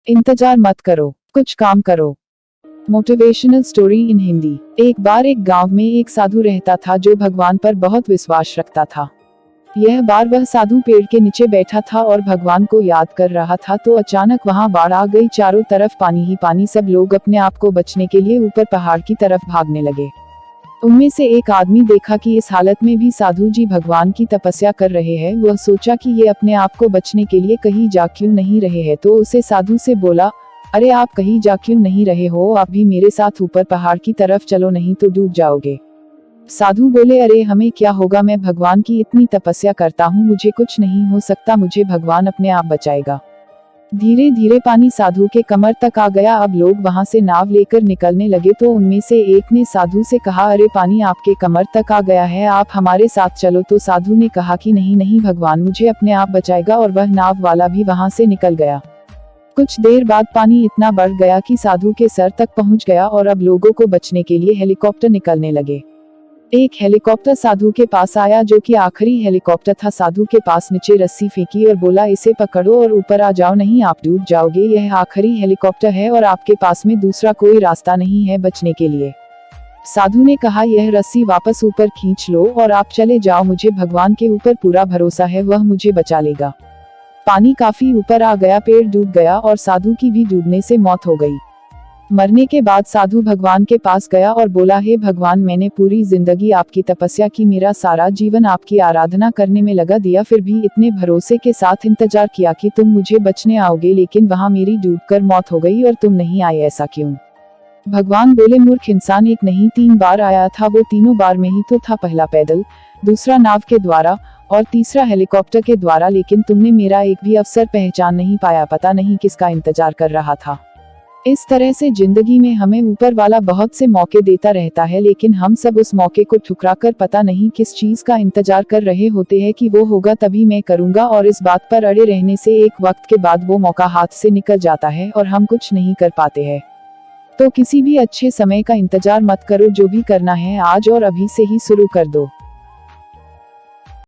इंतजार मत करो, कुछ काम करो। Motivational story in Hindi. एक बार एक गांव में एक साधु रहता था जो भगवान पर बहुत विश्वास रखता था। यह बार वह साधु पेड़ के नीचे बैठा था और भगवान को याद कर रहा था तो अचानक वहां बाढ़ आ गई। चारों तरफ पानी ही पानी। सब लोग अपने आप को बचने के लिए ऊपर पहाड़ की तरफ भागने लगे। उनमें से एक आदमी देखा कि इस हालत में भी साधु जी भगवान की तपस्या कर रहे हैं। वह सोचा कि ये अपने आप को बचने के लिए कहीं जा क्यों नहीं रहे हैं, तो उसे साधु से बोला, अरे आप कहीं जा क्यों नहीं रहे हो, आप भी मेरे साथ ऊपर पहाड़ की तरफ चलो, नहीं तो डूब जाओगे। साधु बोले, अरे हमें क्या होगा, मैं भगवान की इतनी तपस्या करता हूँ, मुझे कुछ नहीं हो सकता, मुझे भगवान अपने आप बचाएगा। धीरे धीरे पानी साधु के कमर तक आ गया। अब लोग वहां से नाव लेकर निकलने लगे तो उनमें से एक ने साधु से कहा, अरे पानी आपके कमर तक आ गया है, आप हमारे साथ चलो। तो साधु ने कहा कि नहीं नहीं, भगवान मुझे अपने आप बचाएगा, और वह नाव वाला भी वहां से निकल गया। कुछ देर बाद पानी इतना बढ़ गया कि साधु के सर तक पहुंच गया और अब लोगों को बचने के लिए हेलीकॉप्टर निकलने लगे। एक हेलीकॉप्टर साधु के पास आया जो कि आखिरी हेलीकॉप्टर था। साधु के पास नीचे रस्सी फेंकी और बोला, इसे पकड़ो और ऊपर आ जाओ, नहीं आप डूब जाओगे, यह आखिरी हेलीकॉप्टर है और आपके पास में दूसरा कोई रास्ता नहीं है बचने के लिए। साधु ने कहा, यह रस्सी वापस ऊपर खींच लो और आप चले जाओ, मुझे भगवान के ऊपर पूरा भरोसा है, वह मुझे बचा लेगा। पानी काफी ऊपर आ गया, पेड़ डूब गया और साधु की भी डूबने से मौत हो गई। मरने के बाद साधु भगवान के पास गया और बोला, हे भगवान, मैंने पूरी जिंदगी आपकी तपस्या की, मेरा सारा जीवन आपकी आराधना करने में लगा दिया, फिर भी इतने भरोसे के साथ इंतजार किया कि तुम मुझे बचने आओगे, लेकिन वहां मेरी डूबकर मौत हो गई और तुम नहीं आए, ऐसा क्यों? भगवान बोले, मूर्ख इंसान, एक नहीं 3 बार आया था, वो तीनों बार में ही तो था, पहला पैदल, दूसरा नाव के द्वारा और तीसरा हेलीकॉप्टर के द्वारा, लेकिन तुमने मेरा एक भी अवसर पहचान नहीं पाया, पता नहीं किसका इंतजार कर रहा था। इस तरह से जिंदगी में हमें ऊपर वाला बहुत से मौके देता रहता है, लेकिन हम सब उस मौके को ठुकराकर पता नहीं किस चीज का इंतजार कर रहे होते हैं कि वो होगा तभी मैं करूंगा, और इस बात पर अड़े रहने से एक वक्त के बाद वो मौका हाथ से निकल जाता है और हम कुछ नहीं कर पाते हैं। तो किसी भी अच्छे समय का इंतजार मत करो, जो भी करना है आज और अभी से ही शुरू कर दो।